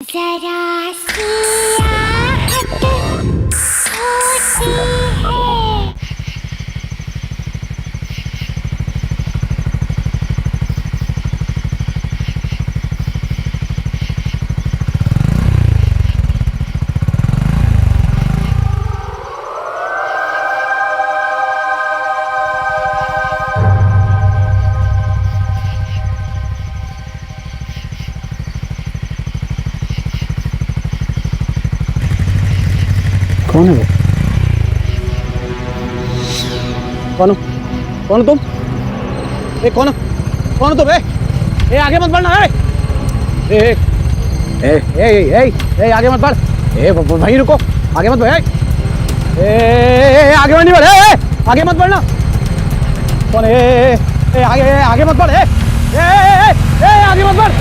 जरा सी आहट होती है। कौन है वो? कौन हो? कौन हो तुम? कौन हो? कौन हो तुम? आगे मत बढ़ना। आगे मत बढ़। वहीं रुको, आगे मत बढ़। आगे नहीं बढ़। आगे मत बढ़ना। कौन है? आगे मत बढ़। आगे मत बढ़।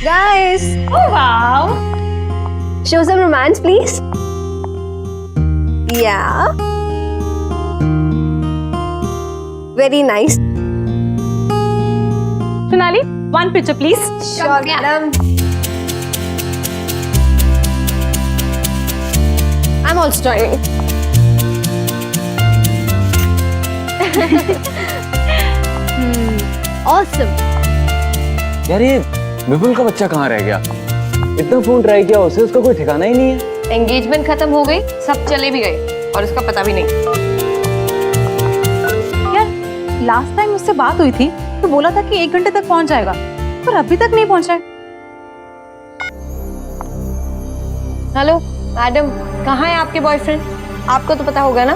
Guys, Oh wow! show some romance, please. Yeah. Very nice. Sonali, one picture please. Sure, madam. I'm also joining. Awesome. यार ये विपुल का बच्चा कहाँ रह गया? इतना फोन ट्राई किया उसे, उसका कोई ठिकाना ही नहीं है। एंगेजमेंट खत्म हो गई, सब चले भी गए और उसका पता भी नहीं। यार, लास्ट टाइम उससे बात हुई थी तो बोला था कि 1 घंटे तक पहुंच जाएगा, पर अभी तक नहीं पहुंचा है। हेलो मैडम, कहाँ है आपके बॉयफ्रेंड? आपको तो पता होगा ना।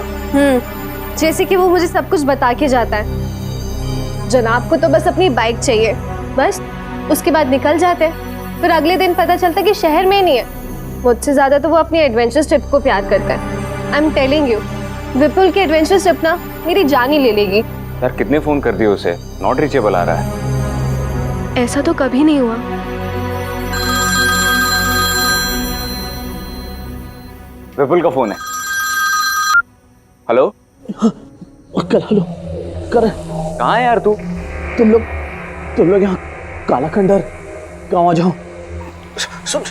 जैसे कि वो मुझे सब कुछ बता के जाता है। जनाब को तो बस अपनी बाइक चाहिए, बस उसके बाद निकल जाते हैं। फिर अगले दिन पता चलता कि शहर में ही नहीं है। मुझसे ज्यादा तो वो अपनी एडवेंचर ट्रिप को प्यार करता है। आई एम टेलिंग यू, विपुल की एडवेंचर ट्रिप ना मेरी जान ही ले लेगी। यार कितने फोन कर दिए उसे, नॉट रीचेबल आ रहा है। ऐसा तो कभी नहीं हुआ। विपुल का फोन है। हेलो अंकल, हेलो कर। कहाँ है यार तू? तुम लोग यहाँ काला खंडर गाँव आ जाओ। सुन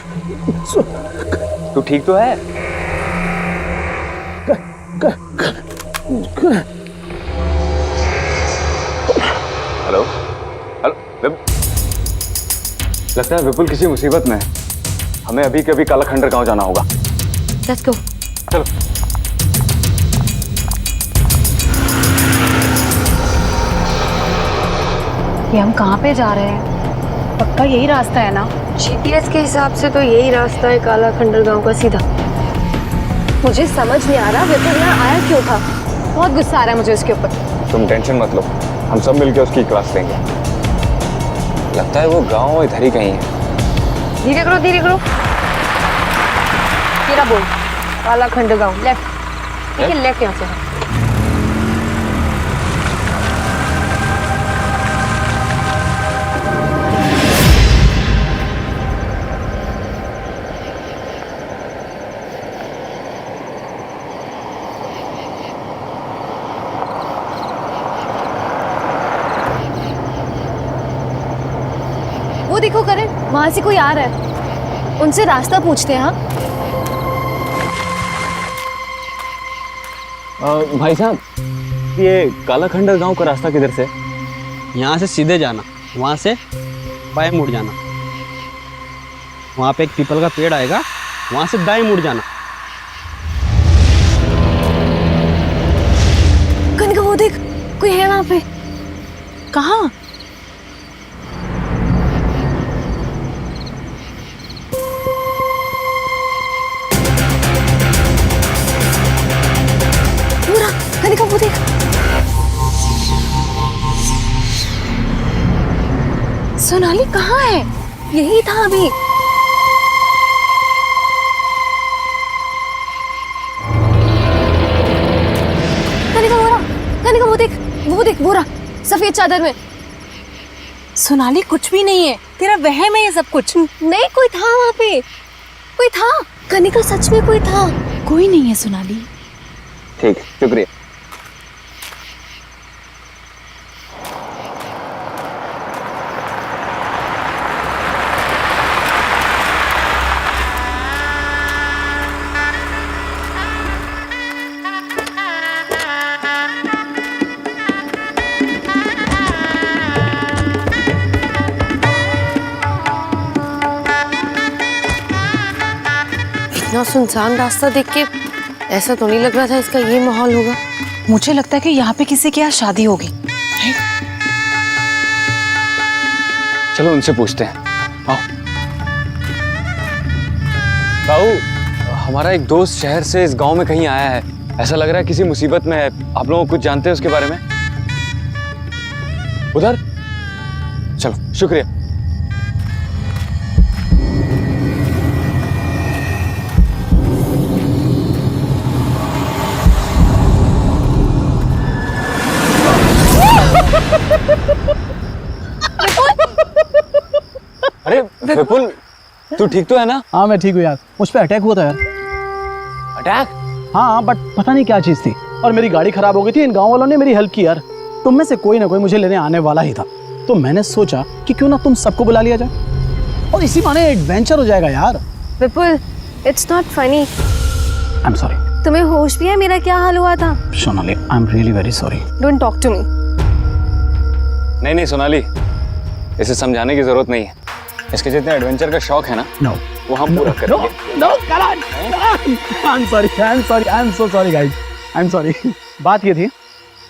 तू ठीक तो है? हेलो हेलो, लगता है विपुल किसी मुसीबत में है। हमें अभी के अभी काला खंडर गाँव जाना होगा। Let's go. चलो। ये हम कहाँ पे जा रहे हैं? पक्का यही रास्ता है ना? जीपीएस के हिसाब से तो यही रास्ता है काला खंडर गांव का सीधा। मुझे समझ नहीं आ रहा विपुल यहाँ आया क्यों था। बहुत गुस्सा आ रहा है मुझे उसके ऊपर। तुम टेंशन मत लो, हम सब मिलकर उसकी क्लास लेंगे। लगता है वो गांव इधर ही कहीं है। धीरे करो धीरे करो। तेरा बोल, काला खंड गाँव, लेफ्ट। ठीक है, लेफ्ट यहाँ से। वो देखो करण, वहां से कोई आ रहा है, उनसे रास्ता पूछते हैं। हाँ भाई साहब, ये काला खंडर गांव का रास्ता किधर से? यहाँ से सीधे जाना, वहाँ से बाएं मुड़ जाना, वहाँ पे एक पीपल का पेड़ आएगा, वहाँ से दाएं मुड़ जाना। कनिका वो देख, कोई है वहां पे। कहाँ? कनिका वो देख। सोनाली कहाँ है? यही था अभी। कनिका वो देख बोरा सफेद चादर में। सोनाली कुछ भी नहीं है, तेरा वहम है ये सब कुछ। नहीं, कोई था वहां पे, कोई था। कनिका सच में कोई था। कोई नहीं है सोनाली। ठीक, शुक्रिया। इतना सुनसान रास्ता देख के ऐसा तो नहीं लग रहा था इसका ये माहौल होगा। मुझे लगता है कि यहाँ पे किसी के यहाँ शादी होगी। चलो उनसे पूछते हैं। आओ। ताऊ, हमारा एक दोस्त शहर से इस गांव में कहीं आया है, ऐसा लग रहा है किसी मुसीबत में है। आप लोग कुछ जानते हैं उसके बारे में? उधर चलो, शुक्रिया। अरे विपुल, तू ठीक तो है ना? हाँ मैं ठीक हूँ यार, मुझ पे अटैक हुआ था यार। अटैक? हाँ बट पता नहीं क्या चीज़ थी, और मेरी गाड़ी खराब हो गई थी। इन गांव वालों ने मेरी हेल्प की यार। तुम में से कोई ना कोई मुझे लेने आने वाला ही था, तो मैंने सोचा कि क्यों ना तुम सबको बुला लिया जाए और इसी बहाने एडवेंचर हो जाएगा यार। Vipul, it's not funny. I am sorry. तुम्हें होश भी है मेरा क्या हाल हुआ था? Sonali, I am really very sorry. Don't talk to me. नहीं सोनाली, इसे समझाने की जरूरत नहीं है। इसके जितने एडवेंचर का शौक है ना, नो वो हम पूरा करेंगे। No Karan, I am sorry, I am sorry, I am so sorry guys, I am sorry. बात ये थी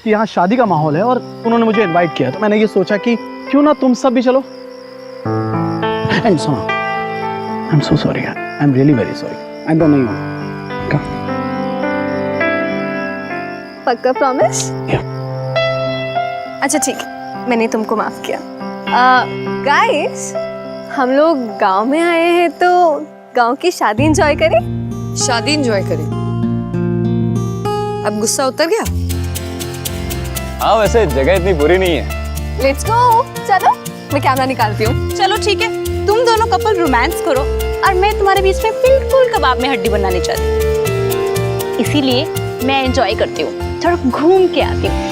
कि यहाँ शादी का माहौल है और उन्होंने मुझे इनवाइट किया, तो मैंने ये सोचा कि क्यों ना तुम सब भी चलो। एंड सुनो, आई एम सो सॉरी यार, आई am really very sorry. I don't know. पक्का प्रॉमिस? अच्छा ठीक है, मैंने तुमको माफ किया। गाइस, हम लोग गांव में आए हैं तो गांव की शादी एंजॉय करें। शादी एंजॉय करें? अब गुस्सा उतर गया? हाँ, वैसे जगह इतनी बुरी नहीं है। Let's go. चलो, मैं कैमरा निकालती हूँ। चलो ठीक है, तुम दोनों कपल रोमांस करो और मैं तुम्हारे बीच में बिल्कुल कबाब में हड्डी बनानी चाहती, इसीलिए मैं एंजॉय करती हूँ, थोड़ा घूम के आती हूँ।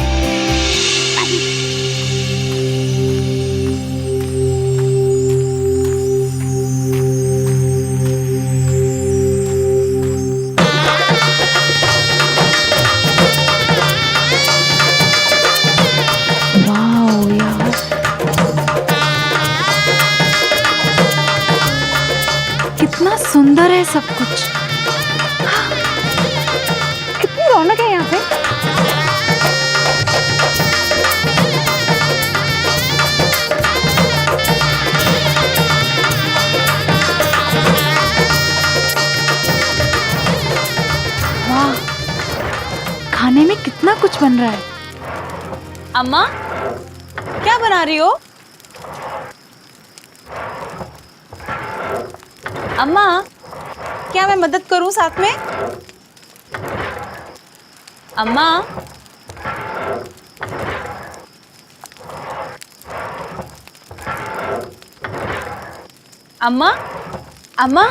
कितना सुंदर है सब कुछ, कितनी रौनक है यहाँ पे। वाह, खाने में कितना कुछ बन रहा है। अम्मा क्या बना रही हो? अम्मा क्या मैं मदद करूं साथ में? अम्मा अम्मा अम्मा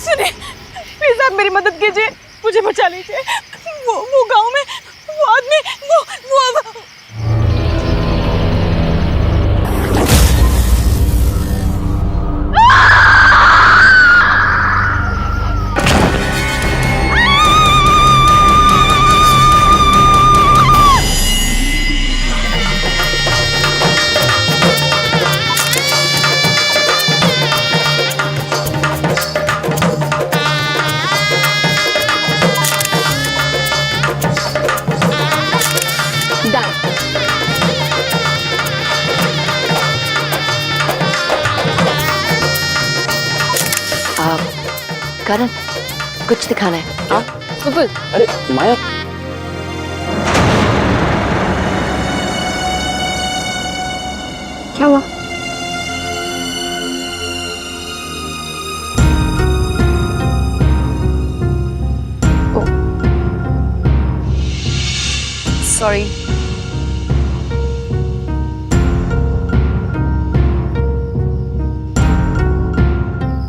सुनिए प्लीज आप मेरी मदद कीजिए, मुझे बचा लीजिए। वो गांव में वो आदमी वो करण कुछ दिखाना है। हाँ विपुल, अरे माया, क्या हुआ? सॉरी।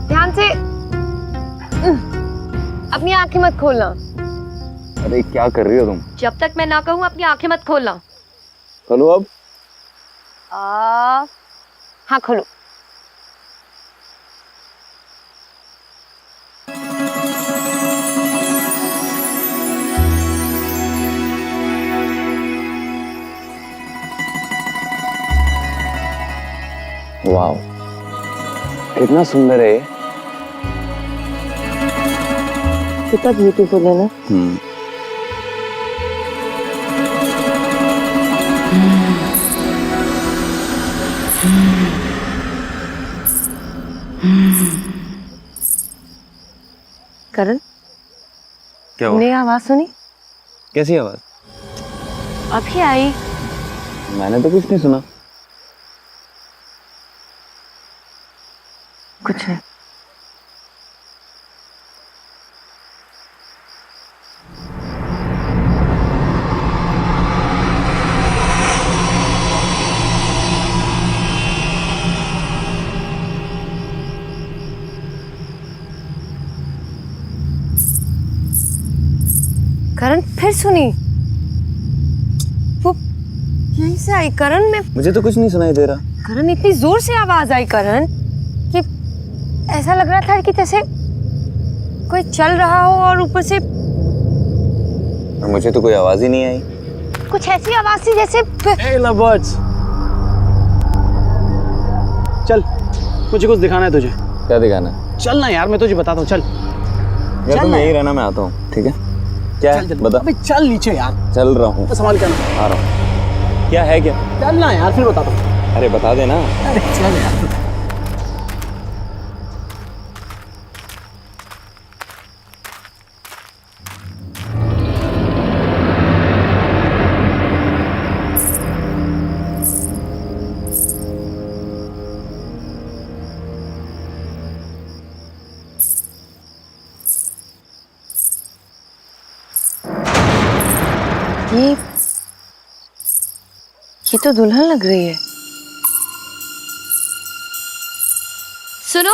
ध्यान से अपनी आंखें मत खोलना। अरे क्या कर रही हो तुम? जब तक मैं ना कहूँ अपनी आंखें मत खोलना। खोलो अब। हाँ खोलो। वाह, कितना सुंदर है। कितना ब्यूटीफुल है ना। करण, क्या तुमने ये आवाज सुनी? कैसी आवाज? अभी आई। मैंने तो कुछ नहीं सुना। कुछ नहीं। करण फिर सुनी? वो यहीं से आई करण। में मुझे तो कुछ नहीं सुनाई दे रहा। करण इतनी जोर से आवाज आई करण कि ऐसा लग रहा था कि जैसे कोई चल रहा हो और ऊपर से मुझे तो कोई आवाज ही नहीं आई। कुछ ऐसी आवाज थी जैसे Hey lovebirds, चल मुझे कुछ दिखाना है तुझे। क्या दिखाना? चल ना यार, मैं तुझे बताता हूँ। चल यार चल तुम ना। यही रहना, मैं आता हूँ। ठीक है? क्या है? बता। अबे चल नीचे यार, चल रहा हूँ। संभाल के आना। आ रहा हूँ। क्या है क्या? चल ना यार, फिर बताता हूँ। अरे बता देना। अरे चल यार। ये तो दुल्हन लग रही है। सुनो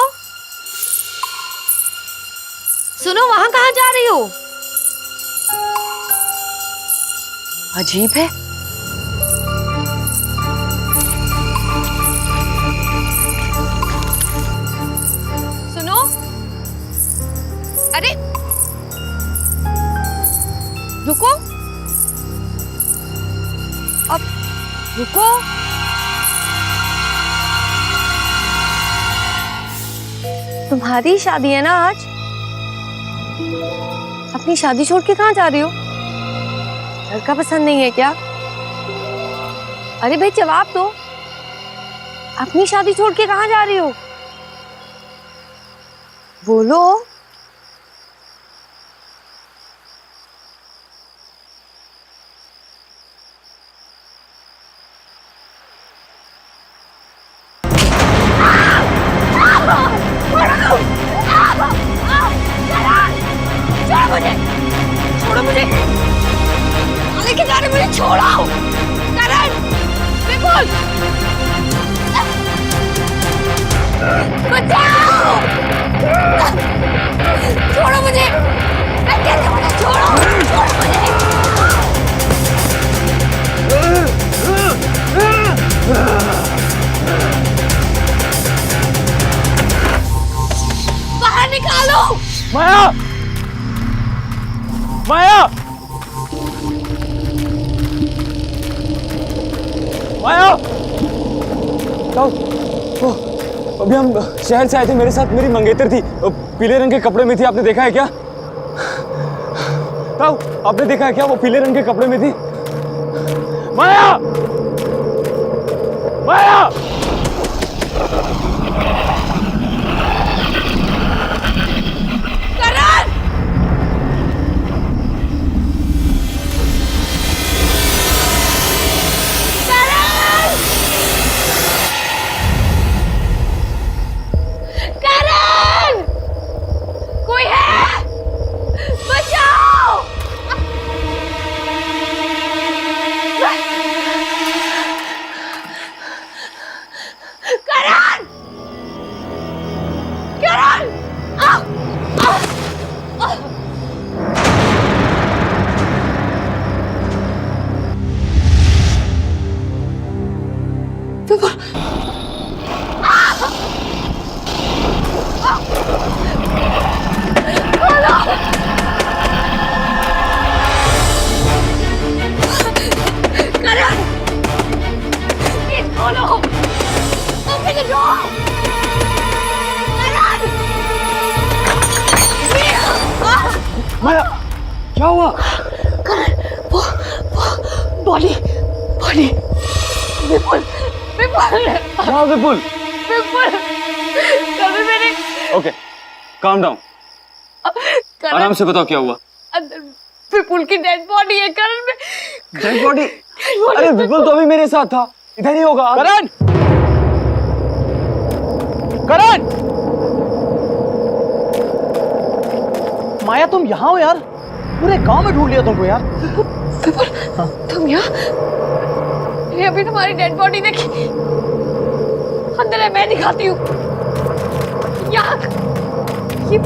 सुनो, वहां कहाँ जा रही हो? अजीब है। सुनो, अरे रुको, अब रुको। तुम्हारी शादी है ना आज? अपनी शादी छोड़ के कहाँ जा रही हो? लड़का पसंद नहीं है क्या? अरे भाई जवाब दो, अपनी शादी छोड़ के कहाँ जा रही हो? बोलो। छोड़ो मुझे, लेके जा रहे, मुझे छोड़ो। करण, विपुल, बचाओ, छोड़ो मुझे, मैं कहती हूँ मुझे छोड़ो, छोड़ो मुझे। बाहर निकालो। माया, माया, माया। अभी हम शहर से आए थे, मेरे साथ मेरी मंगेतर थी, पीले रंग के कपड़े में थी। आपने देखा है क्या? ताऊ, आपने देखा है क्या? वो पीले रंग के कपड़े में थी। माया, माया। माया, क्या हुआ? वो बॉडी बॉडी विपुल विपुल क्या विपुल? विपुल कभी मैंने ओके, काम डाउन, आराम से बताओ क्या हुआ। अंदर विपुल की डेड बॉडी है करण में। Dead body? अरे विपुल तो अभी मेरे साथ था, इधर ही होगा। करण, करण, माया तुम यहाँ हो यार? पूरे गांव में ढूंढ लिया तुमको यार। विपुल तुम यहाँ? ये अभी तुम्हारी डेड बॉडी देखी, अंदर है, मैं दिखाती हूँ। यहाँ ये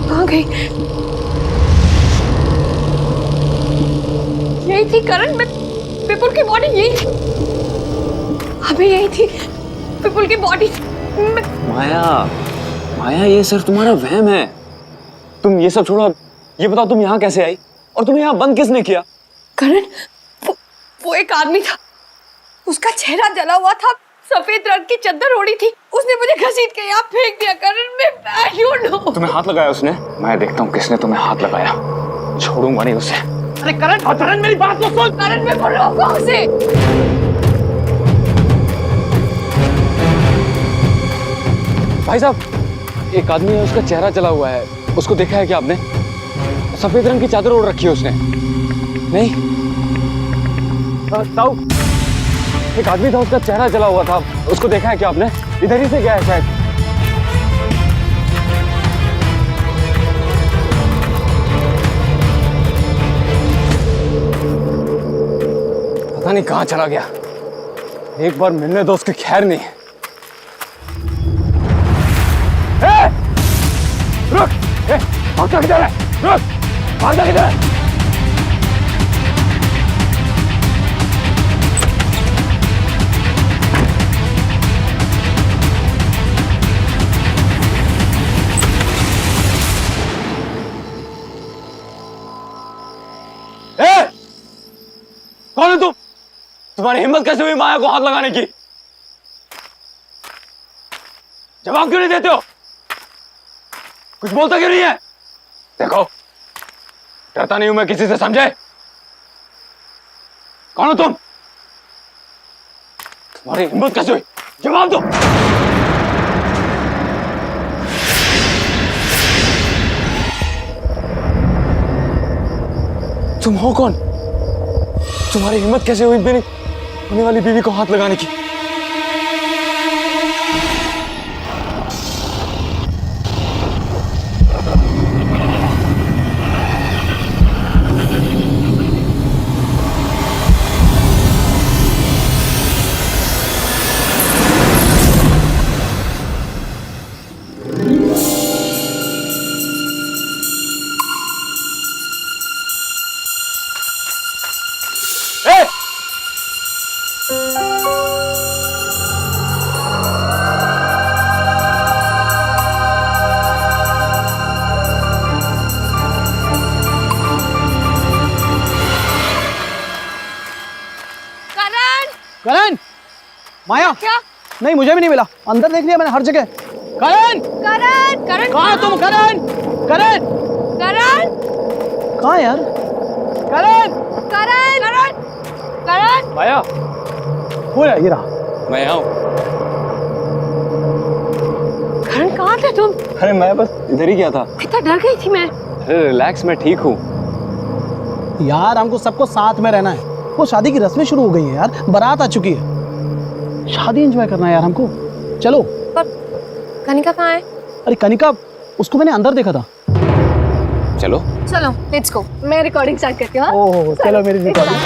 कहाँ गई? यही थी करण में, विपुल की बॉडी यही थी, अभी यही थी विपुल की बॉडी। माया, माया ये सिर्फ तुम्हारा वहम है। तुम ये सब छोड़ो, ये बताओ तुम यहाँ कैसे आई और तुम्हें यहाँ बंद किसने किया? करण वो एक आदमी था, उसका चेहरा जला हुआ था, सफेद रंग की चादर ओढ़ी थी, उसने मुझे घसीट के यहाँ फेंक दिया। करण मैं I don't know। तुम्हें हाथ लगाया उसने? मैं देखता हूँ किसने तुम्हें हाथ लगाया, छोड़ूंगा नहीं उसे। अरे करण, करण मेरी बात तो सुन। करण मैं रोको उसे। भाई साहब, एक आदमी है, उसका चेहरा जला हुआ है, उसको देखा है क्या आपने? सफेद रंग की चादर ओढ़ रखी है उसने। नहीं ताऊ, एक आदमी था, उसका चेहरा जला हुआ था, उसको देखा है क्या आपने? इधर ही से गया है शायद। पता नहीं कहाँ चला गया, एक बार मिलने दो उसकी खैर नहीं। रुक, भागता किधर है? रुक, भागता किधर है? कौन है तुम? तुम्हारी हिम्मत कैसे हुई माया को हाथ लगाने की? जवाब क्यों नहीं देते हो? कुछ बोलता क्यों नहीं है? देखो, डरता नहीं हूं मैं किसी से, समझे? कौन हो तुम? तुम्हारी हिम्मत कैसे हुई? जवाब दो। तुम हो कौन? तुम्हारी हिम्मत कैसे हुई मेरी होने वाली बीवी को हाथ लगाने की? करण, माया क्या? नहीं, मुझे भी नहीं मिला। अंदर देख लिया मैंने हर जगह। करण, करण, करण कहाँ है तुम? करण, करण, करण, कहाँ यार? करण, करण, करण, करण। माया, हो रहा, ये रहा। मैं यहाँ हूँ। करण कहाँ थे तुम? अरे मैं बस इधर ही गया था। कितना डर गई थी मैं। अरे रिलैक्स, मैं ठीक हूँ। यार हमको सबको साथ में रहना है। वो शादी की रस्में शुरू हो गई हैं यार, बारात आ चुकी है। शादी एंजॉय करना है यार हमको। चलो। पर कनिका कहाँ है? अरे कनिका, उसको मैंने अंदर देखा था। चलो चलो लेट्स गो। मैं रिकॉर्डिंग स्टार्ट करती हूँ। ओह चलो मेरी रिकॉर्डिंग।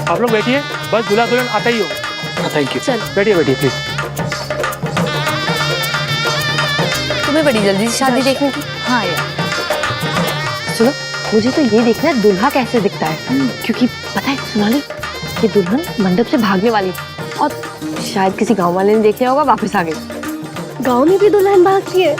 आप लोग बैठिए, बस दूल्हा दुल्हन आता ही हो। Thank you. चल। बैठिए बैठिए प्लीज। तुम्हें बड़ी जल्दी से शादी देखने की? हाँ यार, सुनो, मुझे तो ये देखना है दूल्हा कैसे दिखता है, क्योंकि पता है सोनाली, ये दुल्हन मंडप से भागने वाली है और शायद किसी गांव वाले ने देख लिया होगा, वापस आ गई। गांव में भी दुल्हन भागती है।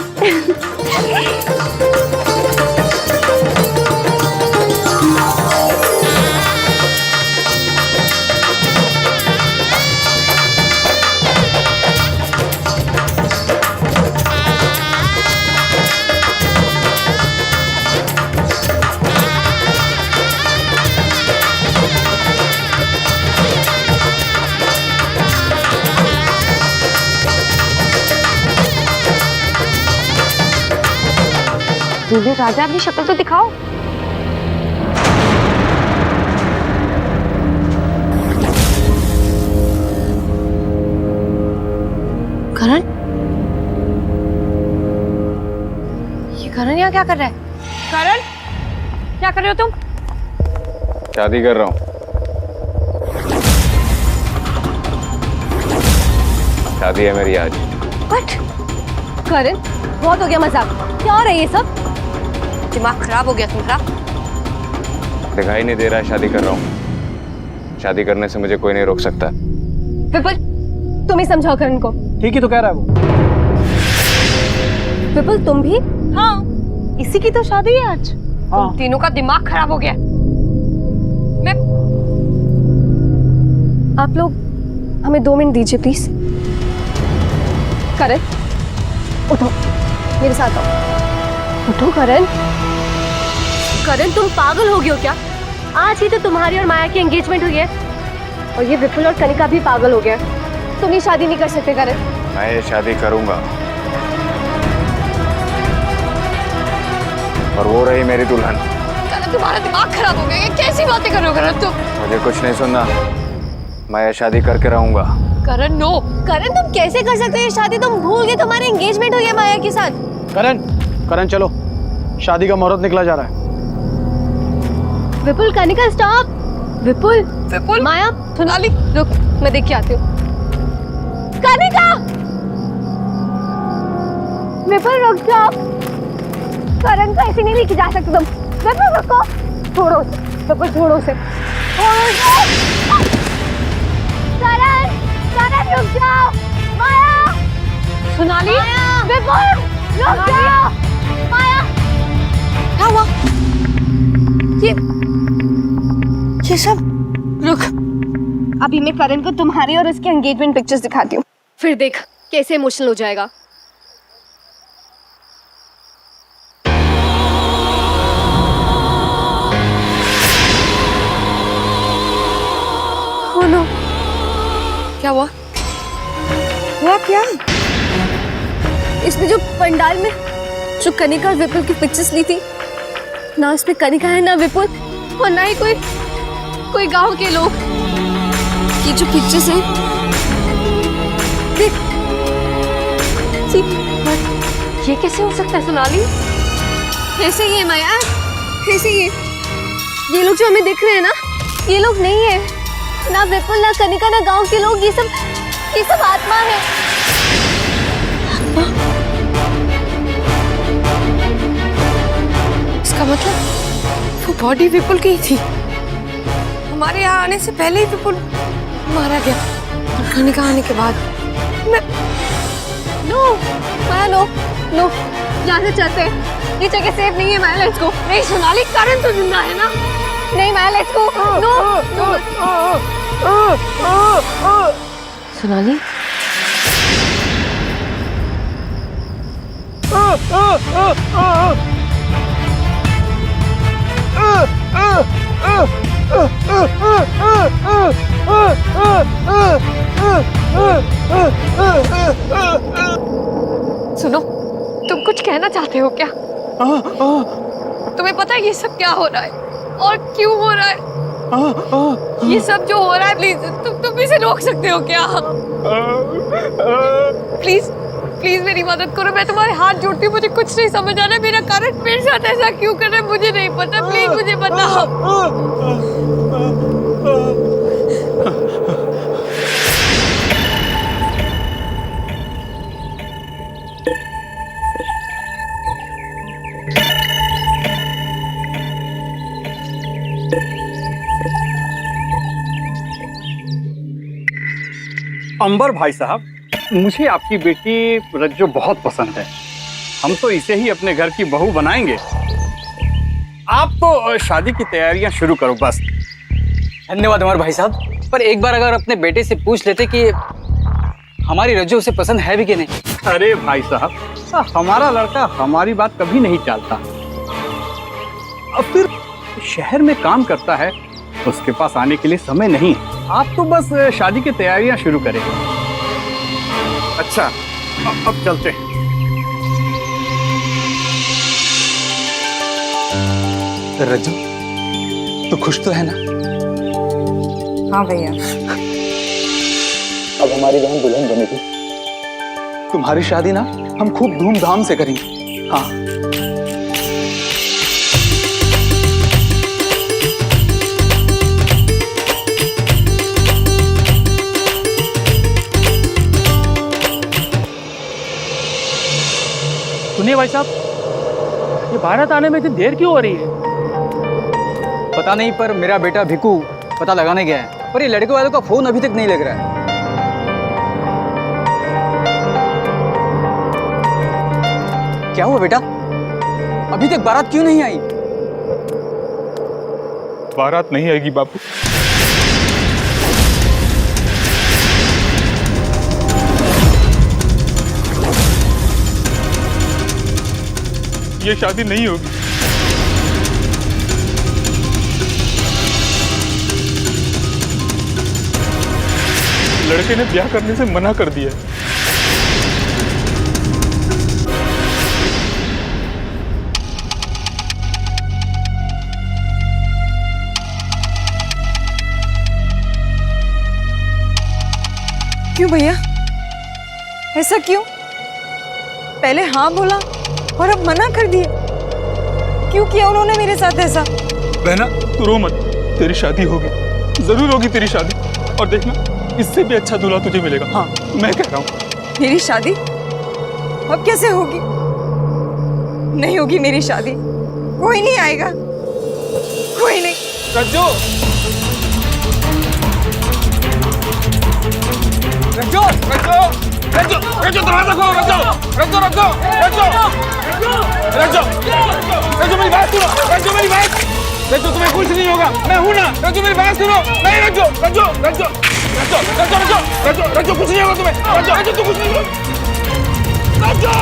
दूल्हे राजा, अपनी शक्ल तो दिखाओ। करण, ये करण यहाँ क्या कर रहा है? करण क्या कर रहे हो तुम? शादी कर रहा हूँ। शादी है मेरी आज। व्हाट? करण, बहुत हो गया मजाक। क्या हो रहा है ये सब? दिमाग खराब हो गया तुम्हारा? दिखाई नहीं दे रहा है शादी कर रहा हूँ। शादी करने से मुझे कोई नहीं रोक सकता। विपुल, तुम ही समझाओ करण को। ठीक ही तो कह रहा है वो। विपुल तुम भी? हाँ, इसी की तो शादी है आज। हाँ। तुम तीनों का दिमाग खराब हो गया। मैं आप लोग हमें 2 मिनट दीजिए प्लीज। करण, उठो, मेरे साथ आओ। उठो करण। करण, तुम पागल हो गए हो क्या? आज ही तो तुम्हारी और माया की एंगेजमेंट हुई है और ये विपुल और कनिका भी पागल हो गया। तुम ये शादी नहीं कर सकते करण। मैं ये शादी करूंगा और वो रही मेरी दुल्हन। करण, तुम्हारा दिमाग खराब हो गया। ये कैसी बातें कर रहे हो करण तुम? मुझे कुछ नहीं सुनना, मैं ये शादी करके रहूंगा। करण नो। करण, तुम कैसे कर सकते हो ये शादी? तुम भूल गए तुम्हारी एंगेजमेंट हुई है माया के साथ। करण, करण चलो, शादी का मुहूर्त निकला जा रहा है। विपुल, कनिका स्टॉप। विपुल विपुल माया सोनाली रुक, मैं देख के आती हूँ। कनिका विपुल रुक जाओ, करण को ऐसे नहीं लेके जा सकते तुम। विपुल रुको, छोड़ो उसे, विपुल छोड़ो उसे। करण करण रुक जाओ। माया सोनाली विपुल रुक जाओ। माया क्या हुआ? ये सब रुक, अभी मैं करण को तुम्हारी और उसकी एंगेजमेंट पिक्चर्स दिखाती हूँ, फिर देख कैसे इमोशनल हो जाएगा। Oh no, क्या हुआ? हुआ क्या? इसमें जो पंडाल में जो कनिका और विपुल की पिक्चर्स ली थी ना, इसमें कनिका है ना विपुल, और ना ही कोई गांव के लोग। ये जो पिक्चर्स हैं देख, ये कैसे हो सकता है सोनाली? ऐसे ही है माया, ऐसे ही ये लोग जो हमें दिख रहे हैं ना, ये लोग नहीं है, ना विपुल ना कनिका ना गांव के लोग, ये सब आत्मा है। इसका मतलब वो बॉडी विपुल की ही थी। हमारे यहाँ आने से पहले ही विपुल मारा गया, और कनिका आने के बाद नो माया, नो नो, यहाँ से चलते हैं, ये जगह सेफ नहीं है माया, लेट्स गो। नहीं सोनाली, करण तो जिंदा है ना? नहीं माया, लेट्स गो। नो सोनाली, सुनो, तुम कुछ कहना चाहते हो क्या? तुम्हें पता है ये सब क्या हो रहा है और क्यों हो रहा है? ये सब जो हो रहा है, प्लीज तुम इसे रोक सकते हो क्या? प्लीज प्लीज मेरी मदद करो, मैं तुम्हारे हाथ जोड़ती हूँ, मुझे कुछ नहीं समझ आ रहा है, मेरा कारण मेरे साथ ऐसा क्यों कर रहा है मुझे नहीं पता, प्लीज मुझे बताओ। अंबर भाई साहब, मुझे आपकी बेटी रज्जो बहुत पसंद है। हम तो इसे ही अपने घर की बहू बनाएंगे। आप तो शादी की तैयारियां शुरू करो बस। धन्यवाद अमर भाई साहब, पर एक बार अगर अपने बेटे से पूछ लेते कि हमारी रज्जो उसे पसंद है भी कि नहीं। अरे भाई साहब, हमारा लड़का हमारी बात कभी नहीं टालता। अब फिर शहर में काम करता है, उसके पास आने के लिए समय नहीं है। आप तो बस शादी की तैयारियां शुरू करें। अच्छा, अब चलते हैं। रज्जो, तो खुश तो है ना? हाँ भैया। अब हमारी बहन दुल्हन बनेगी। तुम्हारी शादी ना हम खूब धूमधाम से करेंगे। हाँ। सुनिए भाई साहब, ये बारात आने में इतनी देर क्यों हो रही है? पता नहीं, पर मेरा बेटा भिकू पता लगाने गया है, पर ये लड़के वालों का फोन अभी तक नहीं लग रहा है। क्या हुआ बेटा, अभी तक बारात क्यों नहीं आई? बारात नहीं आएगी बापू। ये शादी नहीं होगी। लड़के ने ब्याह करने से मना कर दिया है। क्यों भैया, ऐसा क्यों? पहले हाँ बोला और अब मना कर दिया। क्यों किया उन्होंने मेरे साथ ऐसा? बहना तू रो मत, तेरी शादी होगी। जरूर होगी तेरी शादी। और देखना, इससे भी अच्छा दूल्हा तुझे मिलेगा। हाँ, मैं कह रहा हूँ। मेरी शादी अब कैसे होगी? नहीं होगी मेरी शादी, कोई नहीं आएगा, कोई नहीं। रज्जो, रज्जो, रज्जो, रज्जो, रज्जो, दरवाजा खोलो। रज्जो, रज्जो, रज्जो, रज्जो, रज्जो, रज्जो, मेरी बात सुनो। रज्जो, मेरी बात। रज्जो, तुम्हें कुछ नहीं होगा, मैं हूं ना। रज्जो, मेरी बात सुनो। नहीं रज्जो, रज्जो, रज्जो, रज्जो, रज्जो, रज्जो, रज्जो, रज्जो, कुछ नहीं होगा तुम्हें। रज्जो, रज्जो, तू कुछ नहीं होगा। रज्जो।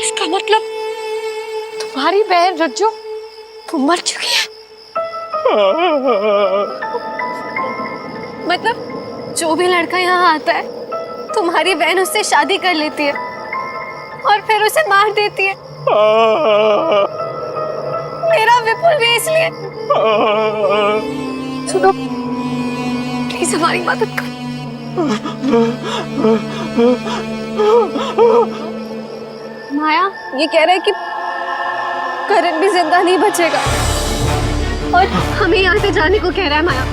इसका मतलब तुम्हारी बहन रज्जो वो मर चुकी है। मतलब जो भी लड़का यहाँ आता है तुम्हारी बहन उससे शादी कर लेती है और फिर उसे मार देती है। मेरा विपुल भी इसलिए। सुनो प्लीज हमारी मदद करो। माया ये कह रहा है कि करण भी जिंदा नहीं बचेगा और हमें यहाँ से जाने को कह रहा है। माया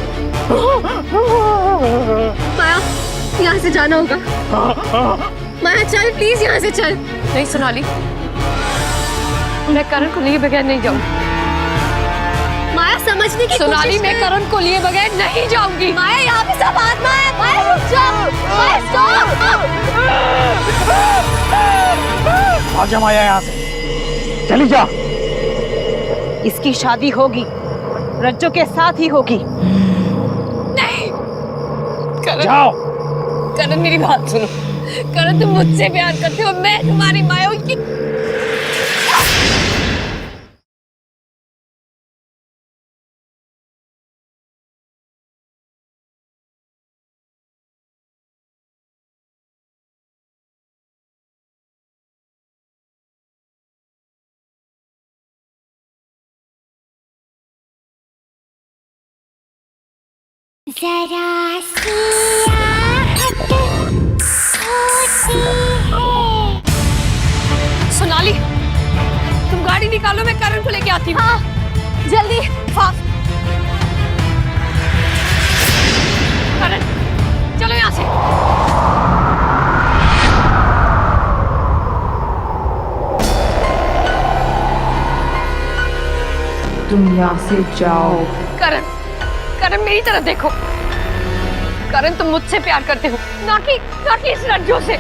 माया यहाँ से जाना होगा। माया चल प्लीज यहाँ से चल। नहीं सोनाली, मैं करण को लिए बगैर नहीं जाऊंगी। माया समझने की सोनाली, मैं करण को लिए बगैर नहीं जाऊंगी। माया यहाँ पे सब आत्मा है। माया रुक जाओ। माया स्टॉप। आजा माया यहाँ से, चली जा। इसकी शादी होगी, रज्जो के साथ ही होगी। नहीं करण, जाओ। करण मेरी बात सुनो। करण तुम मुझसे प्यार करते हो, मैं तुम्हारी माया हूँ। जरा सी आहट होती है। सोनाली तुम गाड़ी निकालो, मैं करण को लेके आती हूँ। हाँ जल्दी फास्ट। करण चलो यहाँ से। तुम यहाँ से जाओ। करण करण मेरी तरफ देखो। करण तुम मुझसे प्यार करते हो, ना कि इस रज्जो से।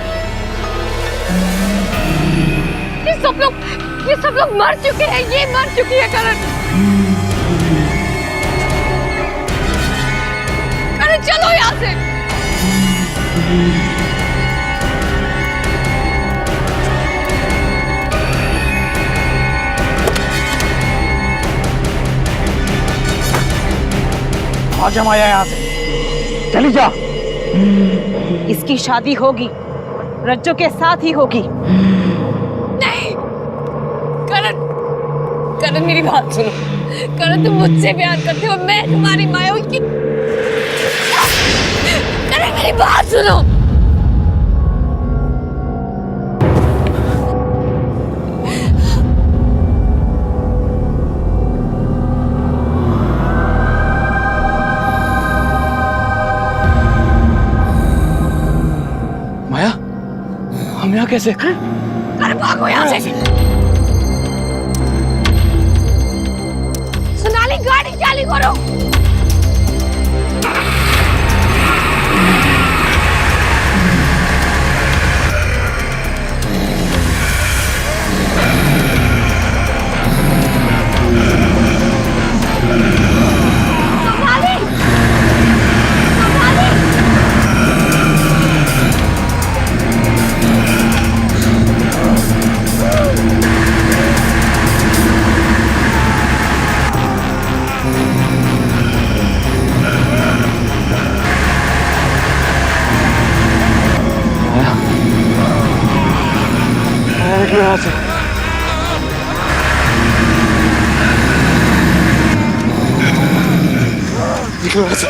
ये सब लोग मर चुके हैं। ये मर चुकी है करण। करण चलो यहाँ से। आजा माया यहाँ से, चली जा। इसकी शादी होगी, रज्जो के साथ ही होगी। नहीं करण, करण मेरी बात सुनो। करण तुम मुझसे प्यार करते हो, मैं तुम्हारी माया हूँ। करण मेरी बात सुनो। माया, हम यहाँ कैसे? अरे भागो यहाँ से। सोनाली गाड़ी चालू करो। यहाँ से। निकलो यहाँ से।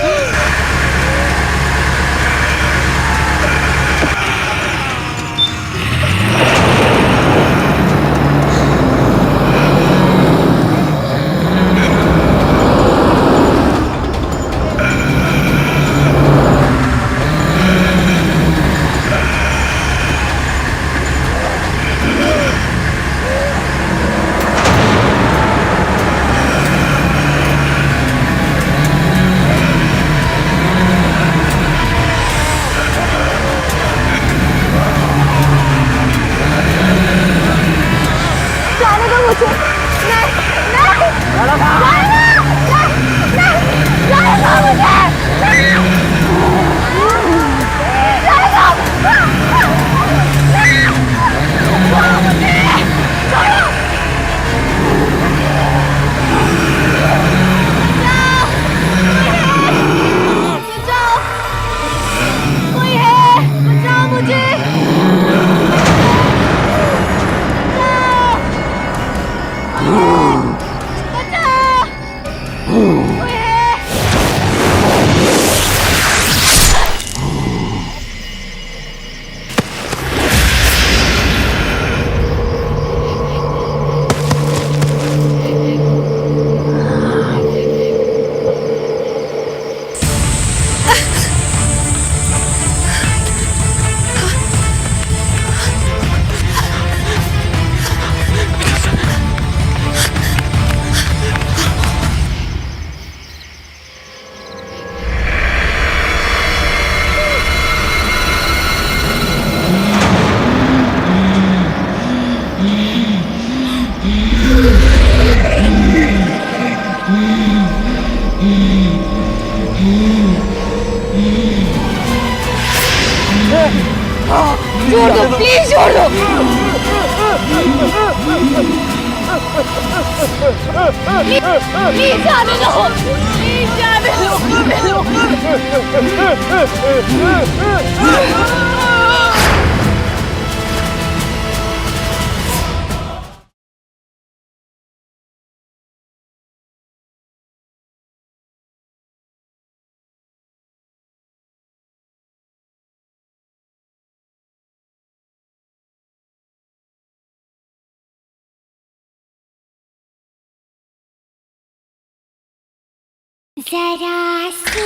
छोड़ दो प्लीज, छोड़ दो। प्लीज जाने दो, प्लीज जाने दो। जरा सी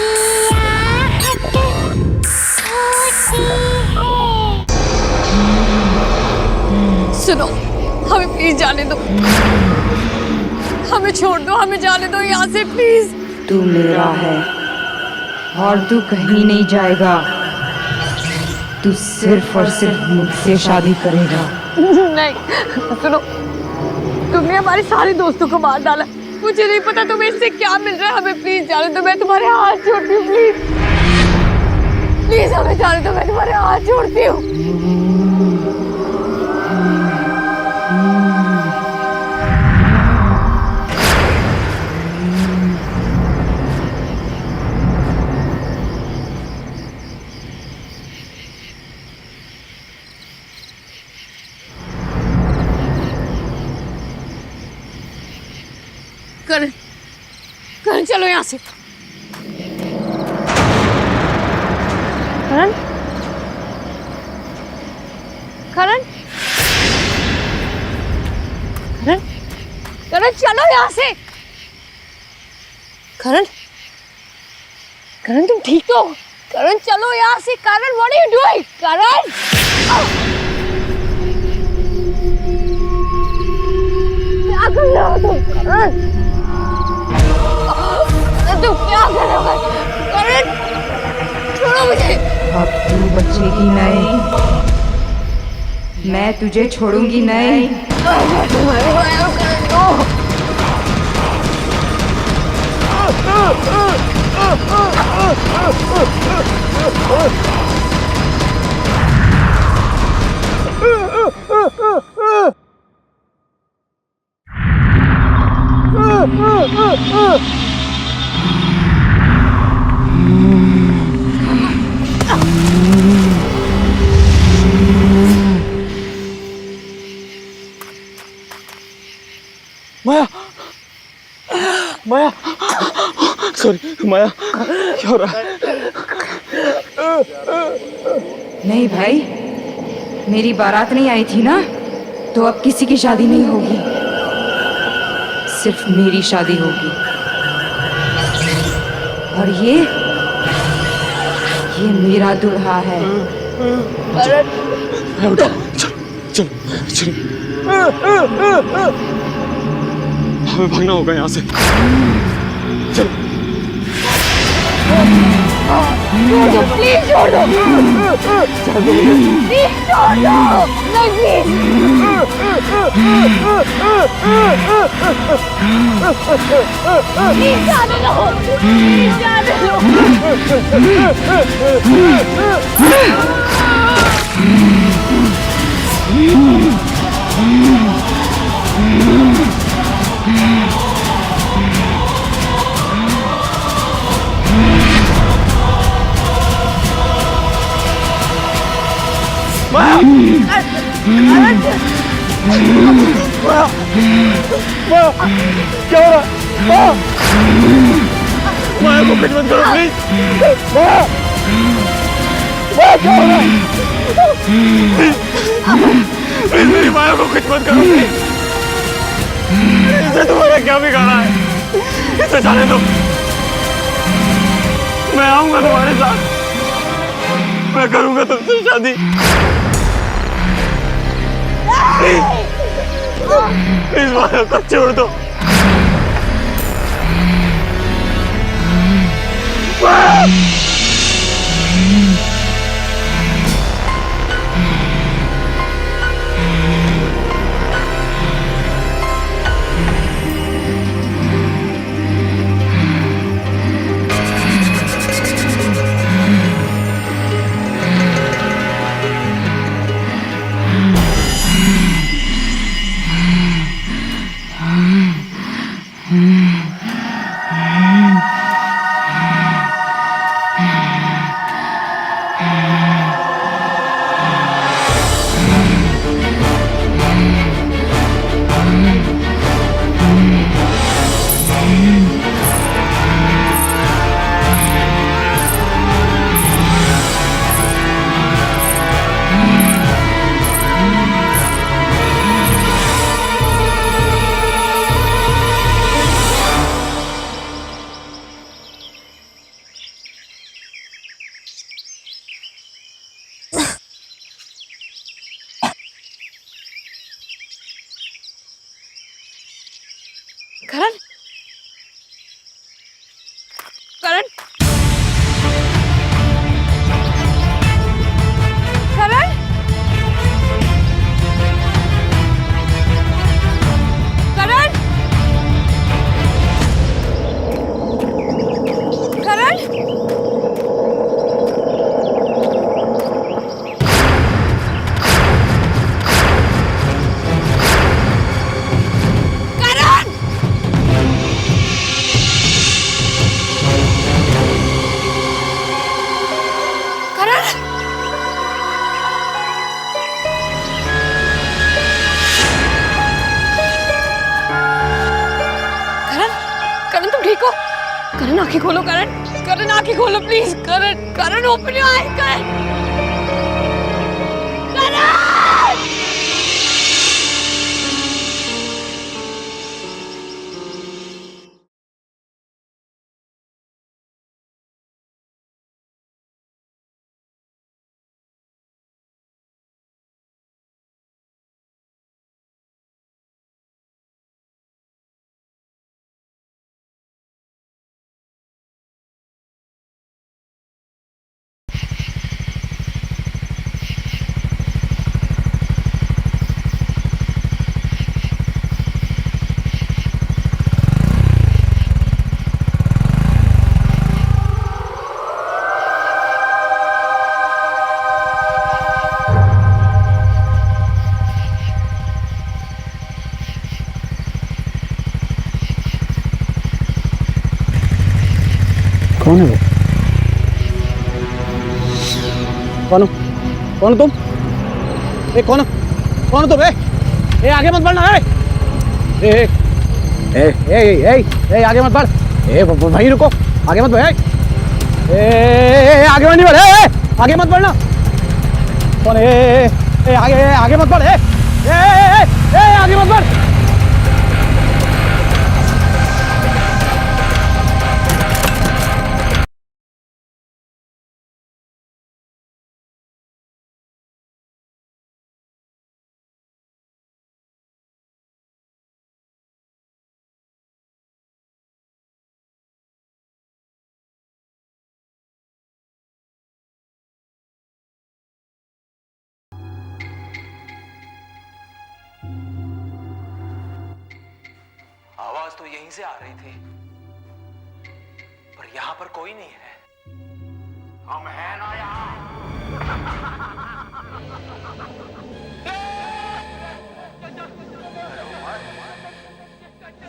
आहट होती है। सुनो, हमें प्लीज जाने दो, हमें छोड़ दो, हमें जाने दो यहाँ से प्लीज। तू मेरा है और तू कहीं नहीं जाएगा। तू सिर्फ और सिर्फ मुझसे शादी करेगा। नहीं, सुनो, तुमने हमारे सारे दोस्तों को मार डाला। मुझे नहीं पता तुम्हें इससे क्या मिल रहा है। हमें प्लीज जाने दो, मैं तुम्हारे हाथ जोड़ती हूँ। प्लीज प्लीज हमें जाने दो, मैं तुम्हारे हाथ जोड़ती हूँ। करण, करण चलो यहाँ से। करण, करण, करण, करण चलो यहाँ से। करण, करण तुम ठीक तो हो? करण चलो यहाँ से। करण व्हाट आर यू डूइंग? करण क्या कर रहे हो तुम? करण तुम क्या कर रहे हो? करण छोड़ो मुझे। अब तू बचेगी नहीं, मैं तुझे छोड़ूंगी नहीं। सॉरी माया, क्या हो रहा है? नहीं भाई, मेरी बारात नहीं आई थी ना, तो अब किसी की शादी नहीं होगी, सिर्फ मेरी शादी होगी। और ये मेरा दूल्हा है। उठो, चलो चलो चलो, हमें भागना होगा यहाँ से। चलो प्लीज छोड़ दो, प्लीज छोड़ दो, नहीं प्लीज जाने दो, प्लीज जाने क्या हो रहा है? माया को कुछ मत करो प्लीज। माया क्या हो रहा है? प्लीज मेरी माया को कुछ मत करो प्लीज। इसे तुम्हारा क्या बिगाड़ा है? इसे जाने दो, मैं आऊंगा तुम्हारे साथ, मैं करूंगा तुमसे शादी। प्लीज माया को छोड़ दो। करण, करण, करण, करण, करण, करण आंखें खोलो, करण, करण आंखें खोलो please, Karan, Karan open your eyes, Karan, Karan. कौन है वो? कौन हो? कौन हो तुम? ए कौन हो? कौन हो तुम? ए आगे मत बढ़ना। ए ए ए ए ए ए आगे मत बढ़। ए वहीं रुको। आगे मत बढ़ आगे नहीं बढ़ आगे मत बढ़ना कौन आगे आगे मत बढ़ आगे मत बढ़ आवाज तो यहीं से आ रही थी, पर यहां पर कोई नहीं है। हम हैं ना यहां।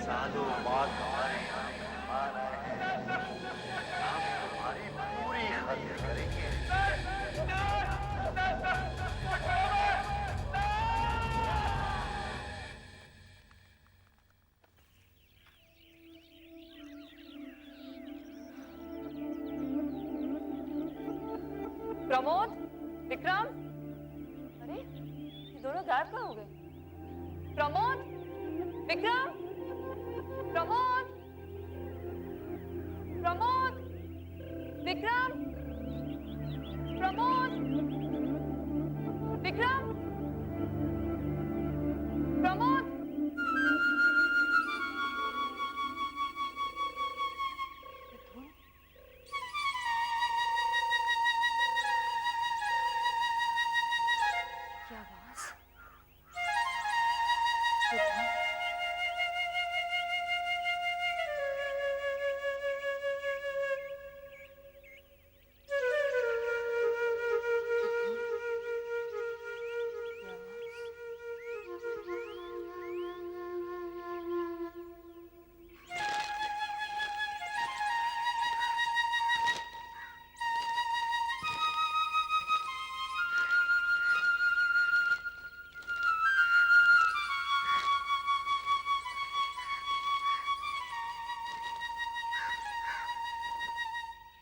सालों बाद हमारे यहाँ मेहमान आए हैं। हम तुम्हारी पूरी खातिर करेंगे। प्रमोद, विक्रम, अरे ये दोनों गायब कहाँ हो गए? प्रमोद, विक्रम, प्रमोद, प्रमोद, विक्रम, प्रमोद, विक्रम, प्रमोद।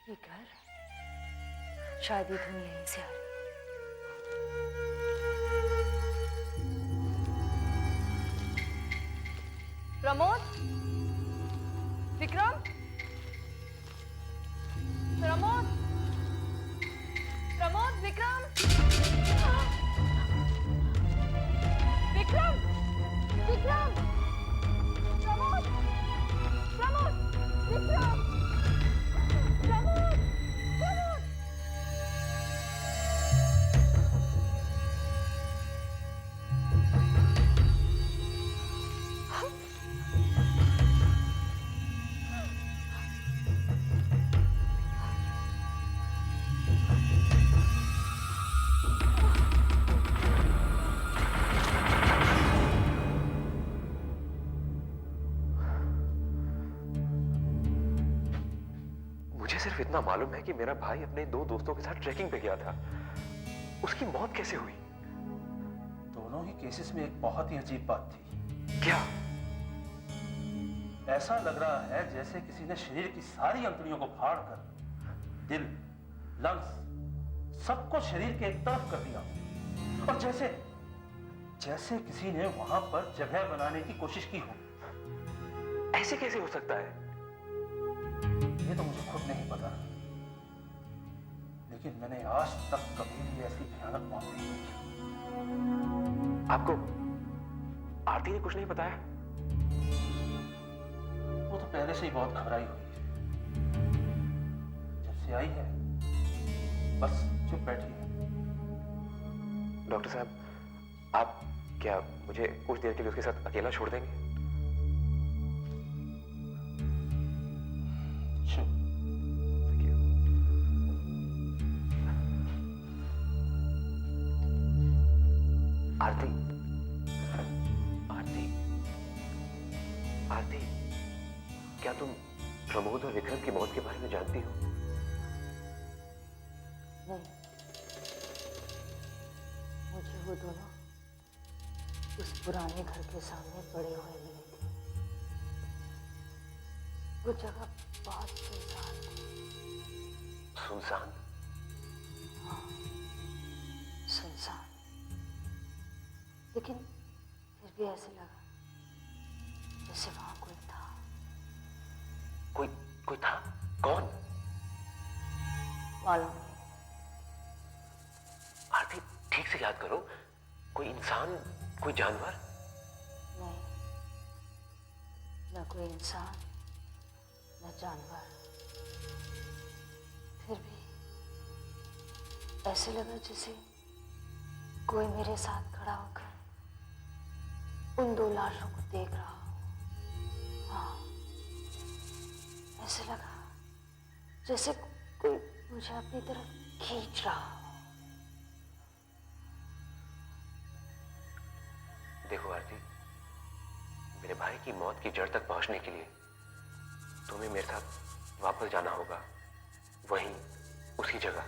ये घर, शायद ये धुन यहीं से आ रही। प्रमोद, विक्रम, प्रमोद, प्रमोद, विक्रम, विक्रम, विक्रम, प्रमोद, प्रमोद, विक्रम, प्रमोद, प्रमोद। मुझे सिर्फ इतना मालूम है कि मेरा भाई अपने दो दोस्तों के साथ ट्रैकिंग पे गया था। उसकी मौत कैसे हुई? दोनों ही केसेस में एक बहुत ही अजीब बात थी। क्या? ऐसा लग रहा है जैसे किसी ने शरीर की सारी अंतड़ियों को फाड़कर दिल, लंग्स सबको शरीर के एक तरफ कर दिया, और जैसे जैसे किसी ने वहां पर जगह बनाने की कोशिश की हो। ऐसे कैसे हो सकता है? ये तो मुझे खुद नहीं पता, लेकिन मैंने आज तक कभी भी ऐसी भयानक मौत नहीं देखी। आपको आरती ने कुछ नहीं बताया? वो तो पहले से ही बहुत घबराई हुई है। जब से आई है बस चुप बैठी है। डॉक्टर साहब, आप क्या मुझे कुछ देर के लिए उसके साथ अकेला छोड़ देंगे? आरती, आरती, आरती, क्या तुम प्रमोद और विक्रम की मौत के बारे में जानती हो? नहीं, मुझे वो दोनों उस पुराने घर के सामने पड़े हुए मिले थे। वो जगह बहुत सुनसान थी। सुनसान? हाँ, सुनसान। लेकिन फिर भी ऐसे लगा जैसे वहां कोई था। कोई था? कौन? मालूम नहीं। आरती, ठीक से याद करो। कोई इंसान, कोई जानवर? नहीं, न कोई इंसान न जानवर। फिर भी ऐसे लगा जैसे कोई मेरे साथ खड़ा होकर उन दो लाशों को देख रहा हो। हाँ, ऐसे लगा जैसे कोई मुझे अपनी तरफ खींच रहा हो। देखो आरती, मेरे भाई की मौत की जड़ तक पहुंचने के लिए तुम्हें मेरे साथ वापस जाना होगा, वहीं उसी जगह।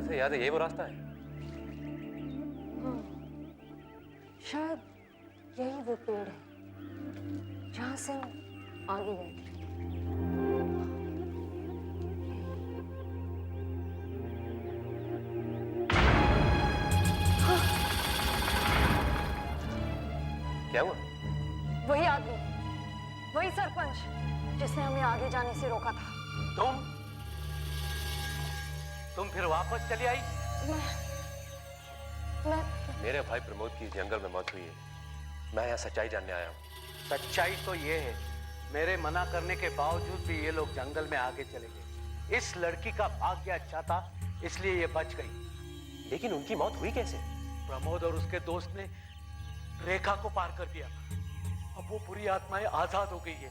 से याद है ये वो रास्ता है? शायद यही वो पेड़ है जहां से हम आगे गए थे। क्या हुआ? वही आदमी, वही सरपंच जिसने हमें आगे जाने से रोका था। तुम फिर वापस चली आई? मैं मेरे भाई प्रमोद की जंगल में मौत हुई है। मैं यहाँ सच्चाई जानने आया हूँ। सच्चाई तो ये है, मेरे मना करने के बावजूद भी ये लोग जंगल में आगे चले गए। इस लड़की का भाग्य अच्छा था, इसलिए ये बच गई। लेकिन उनकी मौत हुई कैसे? प्रमोद और उसके दोस्त ने रेखा को पार कर दिया। अब वो बुरी आत्माएं आजाद हो गई है,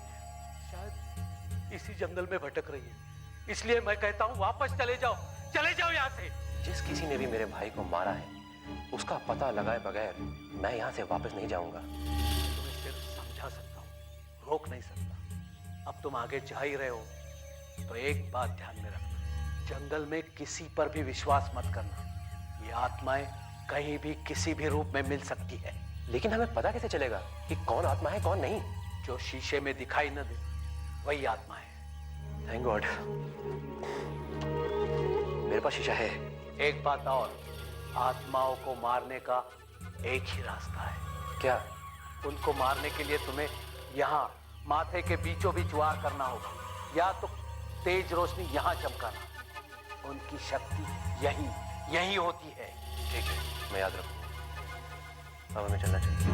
शायद इसी जंगल में भटक रही है। इसलिए मैं कहता हूँ वापस चले जाओ, चले जाओ यहाँ से। जिस किसी ने भी मेरे भाई को मारा है उसका पता लगाए बगैर मैं यहाँ से वापस नहीं जाऊंगा। तुम्हें सिर्फ समझा सकता हूँ, रोक नहीं सकता। अब तुम आगे जा ही रहे हो तो एक बात ध्यान में रखना, जंगल में किसी पर भी विश्वास मत करना। ये आत्माएं कहीं भी किसी भी रूप में मिल सकती है। लेकिन हमें पता कैसे चलेगा कि कौन आत्मा है कौन नहीं? जो शीशे में दिखाई न दे वही आत्मा है। थैंक गॉड, मेरे पास शीशा है। एक बात और, आत्माओं को मारने का एक ही रास्ता है। क्या? उनको मारने के लिए तुम्हें यहाँ माथे के बीचों बीच वार करना होगा, या तो तेज रोशनी यहाँ चमकाना। उनकी शक्ति यही होती है। ठीक है, मैं याद रखूंगा। अब हमें चलना चाहिए।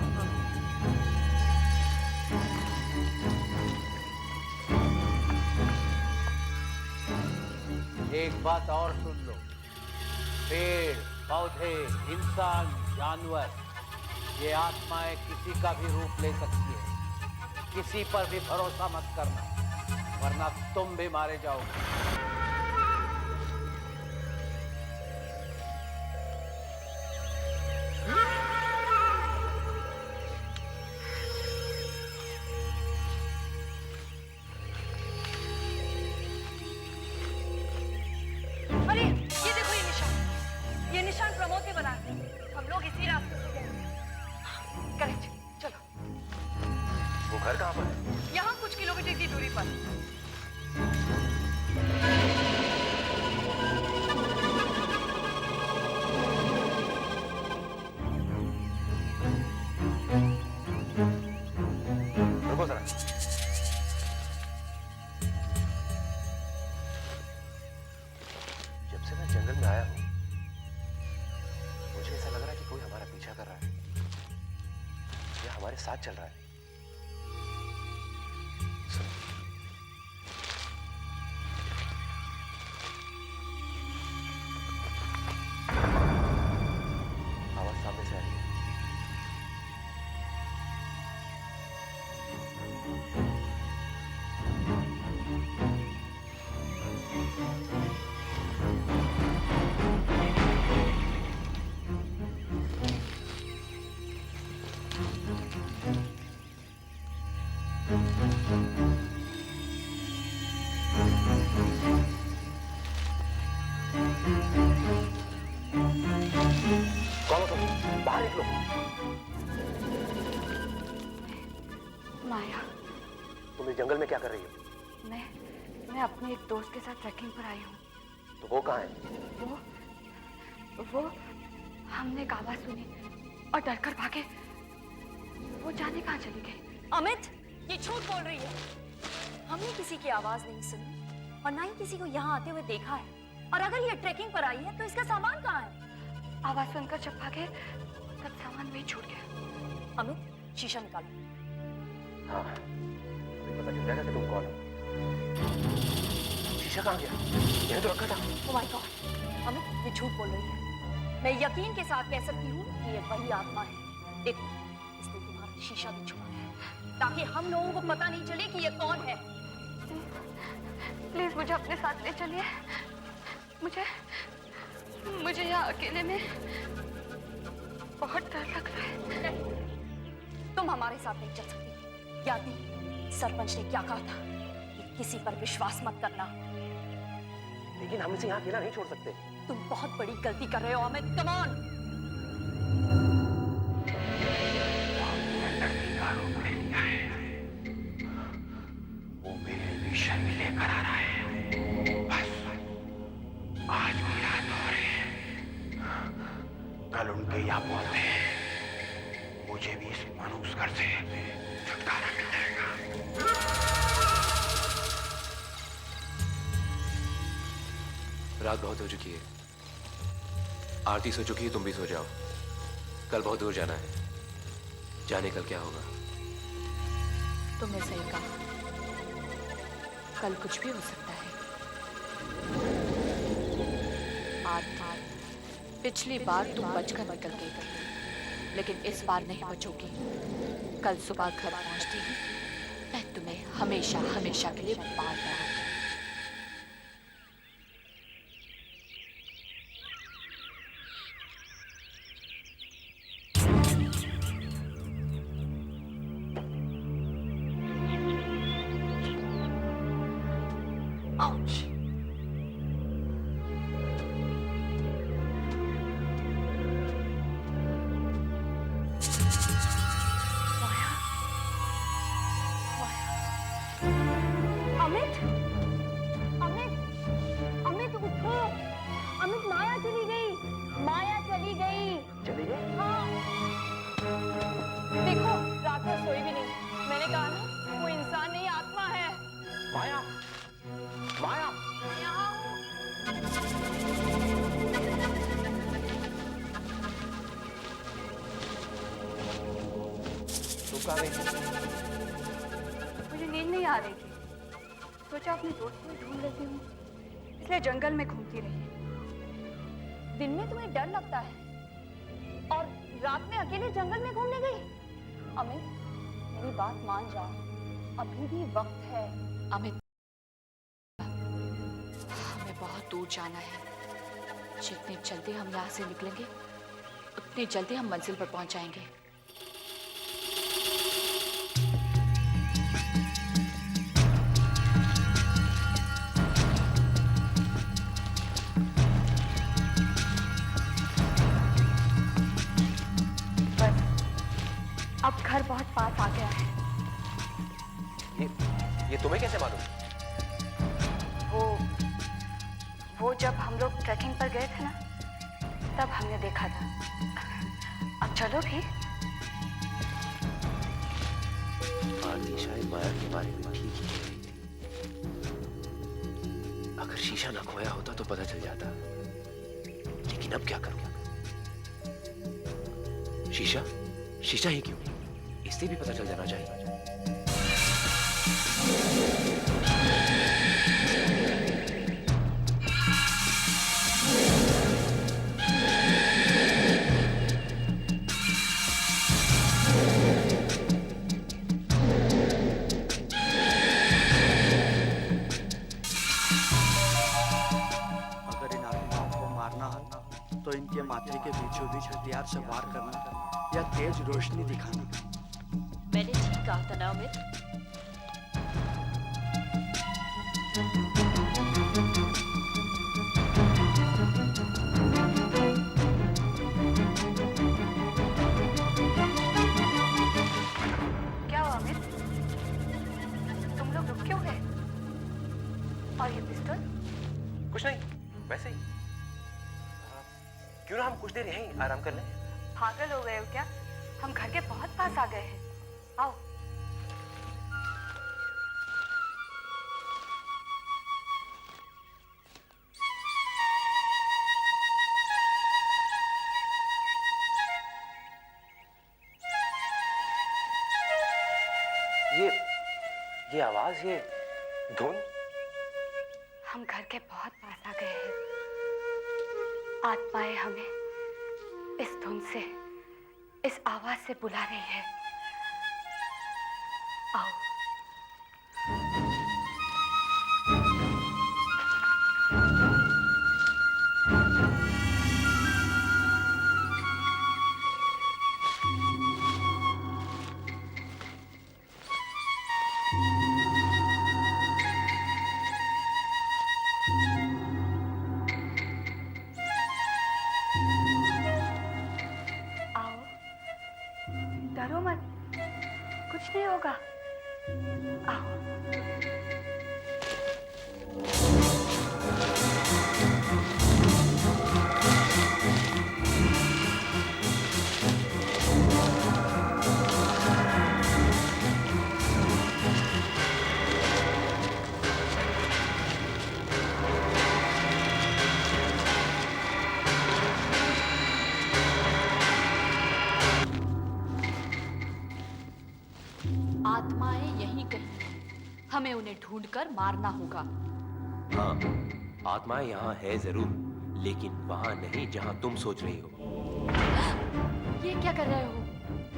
एक बात और सुन लो, पेड़ पौधे इंसान जानवर, ये आत्माएं किसी का भी रूप ले सकती है। किसी पर भी भरोसा मत करना, वरना तुम भी मारे जाओगे। अरे ये देखो, ये निशान प्रमोद ने बनाया है। हम लोग इसी रास्ते से गए। करेक्ट, चलो। वो घर कहाँ पर है? यहाँ कुछ किलोमीटर की दूरी पर। साथ चल रहा है। आवाज सामने से आ रही है। कौन हो तुम? बाहर निकलो। माया, तुम इस जंगल में क्या कर रही हो? मैं अपने एक दोस्त के साथ ट्रैकिंग पर आई हूँ। तो वो कहाँ है? वो हमने एक आवाज सुनी और डरकर भागे। वो जाने कहाँ चली गई। अमित, ये झूठ बोल रही है। हमने किसी की आवाज नहीं सुनी और ना ही किसी को यहाँ आते हुए देखा है। और अगर ये ट्रैकिंग पर आई है तो इसका सामान कहाँ है? आवाज सुनकर जब भागे तब सामान वहीं छूट गया। अमित, शीशा निकालो। हाँ, अभी पता चल जाएगा कि तुम कौन हो। शीशा कहाँ गया? यहीं तो रखा था। Oh my God, अमित, ये झूठ बोल रही है। मैं यकीन के साथ कह सकती हूँ कि ये वही आत्मा है। देखो, इसने तुम्हारा शीशा भी छुपाया है ताकि हम लोगों को पता नहीं चले कि ये कौन है। प्लीज मुझे अपने साथ ले चलिए। मुझे यहाँ अकेले में बहुत डर लग रहा है। नहीं, तुम हमारे साथ नहीं चल सकती। याद नहीं, सरपंच ने क्या कहा था कि किसी पर विश्वास मत करना। लेकिन हम इसे यहाँ अकेला नहीं छोड़ सकते। तुम बहुत बड़ी गलती कर रहे हो अमित। Come on. वो मेरे लिए शर्मिले लेकर आ रहा है। बस आज मेरा दौर है। कल उनके यहाँ पहुंचते हैं, मुझे भी इस मानूस घर से छुटकारा मिल जाएगा। रात बहुत हो चुकी है, आरती सो चुकी है, तुम भी सो जाओ। कल बहुत दूर जाना है, जाने कल क्या होगा। तुमने सही कहा, कल कुछ भी हो सकता है। पिछली बार तुम बचकर निकल गई थी, लेकिन इस बार नहीं बचोगी। कल सुबह घर पहुंचती ही मैं तुम्हें हमेशा हमेशा के लिए मार डालूंगी। Ouch. अमित, अमित, अमित उठो। अमित, माया चली गई। माया चली गई। चली गई? हाँ। देखो, रात में सोई भी नहीं। मैंने कहा ना, वो इंसान नहीं आत्मा है। माया, माया, यहाँ हूँ। तुम कहाँ गई? मुझे नींद नहीं आ रही थी, सोचा अपने दोस्त को ढूंढ लेती हूँ, इसलिए जंगल में घूमती रही। दिन में तुम्हें डर लगता है और रात में अकेले जंगल में घूमने गई? अमित, मेरी बात मान जाओ, अभी भी वक्त है। अमित, हमें बहुत दूर जाना है। जितनी जल्दी हम यहाँ से निकलेंगे, उतनी जल्दी हम मंजिल पर पहुंच जाएंगे। अब घर बहुत पास आ गया है। ये तुम्हें कैसे मालूम? वो जब हम लोग ट्रैकिंग पर गए थे ना, तब हमने देखा था। अब चलो भी। आरती शायद माया के बारे में ठीक ही कह रही थी। अगर शीशा ना खोया होता तो पता चल जाता, लेकिन अब क्या करूं? शीशा ही क्यों? इस इसे भी पता चल जाना चाहिए। अगर इन आत्माओं को मारना हो तो इनके माथे के बीचों बीच हथियार से वार करना या तेज रोशनी दिखाना। मैंने ठीक कहा था ना अमित? क्या हुआ अमित? तुम लोग रुक क्यों गए? और ये पिस्टल? कुछ नहीं, वैसे ही। क्यों ना हम कुछ देर यहीं आराम कर लें? पागल हो गए हो क्या? हम घर के बहुत पास आ गए हैं। आओ। ये आवाज, ये धुन। हम घर के बहुत पास आ गए हैं। आत्माएं हमें इस धुन से, इस आवाज से बुला रही है। आओ। डरो मत, कुछ नहीं होगा। आओ। आत्माएं यहीं कहीं, हमें उन्हें ढूंढकर मारना होगा। हाँ, आत्माएं यहाँ है जरूर, लेकिन वहां नहीं जहां तुम सोच रही हो। ये क्या कर रहे हो?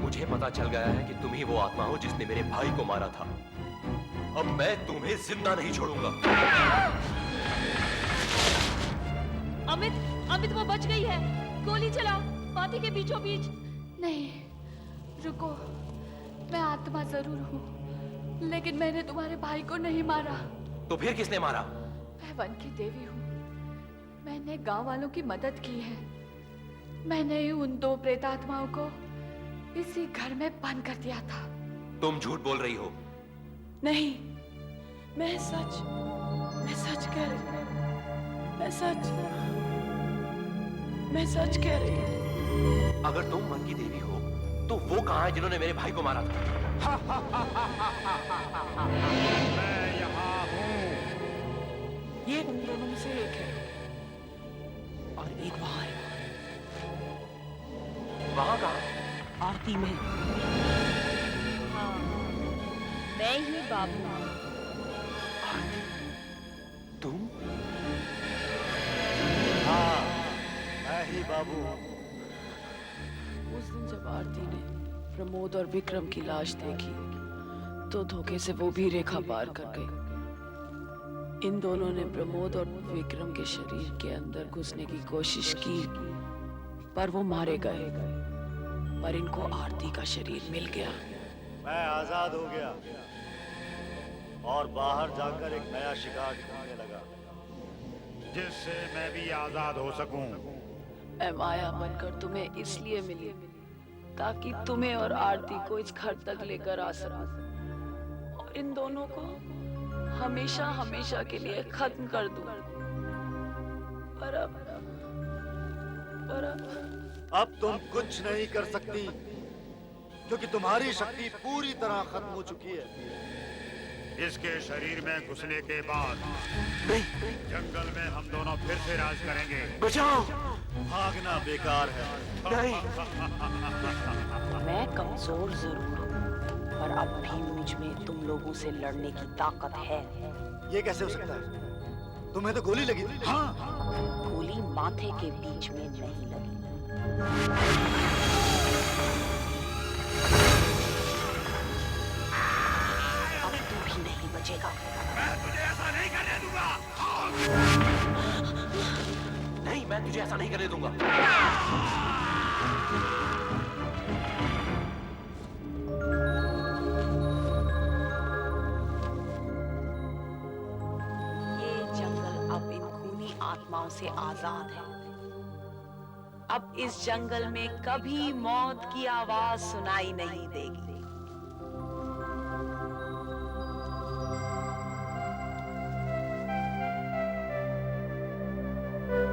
मुझे पता चल गया है कि तुम ही वो आत्मा हो जिसने मेरे भाई को मारा था। अब मैं तुम्हें जिंदा नहीं छोड़ूंगा। अमित, अमित वो बच गई है। गोली चला, पाती के बीचों बीच। नहीं, रुको। मैं आत्मा जरूर हूँ, लेकिन मैंने तुम्हारे भाई को नहीं मारा। तो फिर किसने मारा? मैं वन की देवी हूँ। मैंने गांव वालों की मदद की है। मैंने ही उन दो प्रेतात्माओं को इसी घर में बंद कर दिया था। तुम झूठ बोल रही हो। नहीं, मैं सच कह रही हूँ। मैं सच कह रही हूँ। अगर तुम वन की देवी हो, तो वो कहाँ है जिन्होंने मेरे भाई को मारा था? मैं यहाँ हूँ। ये उन दोनों में से एक है और एक वहां है। वहां कहाँ? आरती में। हाँ, मैं ही बाबू हूँ। तुम? हाँ, मैं ही बाबू हूँ। उस दिन जब आरती ने प्रमोद और विक्रम की लाश देखी तो धोखे से वो भी रेखा पार कर गई। इन दोनों ने प्रमोद और विक्रम के शरीर के अंदर घुसने की कोशिश की, पर वो मारे गए। पर इनको आरती का शरीर मिल गया। मैं आजाद हो गया और बाहर जाकर एक नया शिकार ढूंढने लगा, जिससे मैं भी आजाद हो सकूं। मैं माया बनकर तुम्हें इसलिए मिली ताकि तुम्हें और आरती को इस घर तक लेकर आ सकूं और इन दोनों को हमेशा हमेशा के लिए खत्म कर दूं। पर अब तुम कुछ नहीं कर सकती, क्योंकि तुम्हारी शक्ति पूरी तरह खत्म हो चुकी है। इसके शरीर में घुसने के बाद जंगल में हम दोनों फिर से राज करेंगे। बचाओ! भागना बेकार है। मैं कमजोर जरूर हूँ, पर अब भी मुझ में तुम लोगों से लड़ने की ताकत है। ये कैसे हो सकता है? तुम्हें तो गोली लगी थी। हाँ। गोली माथे के बीच में नहीं लगी। अब तू भी नहीं बचेगा। मैं तुझे ऐसा नहीं करने दूंगा। नहीं, मैं तुझे ऐसा नहीं करने दूंगा। ये जंगल अब इन खूनी आत्माओं से आजाद है। अब इस जंगल में कभी मौत की आवाज सुनाई नहीं देगी।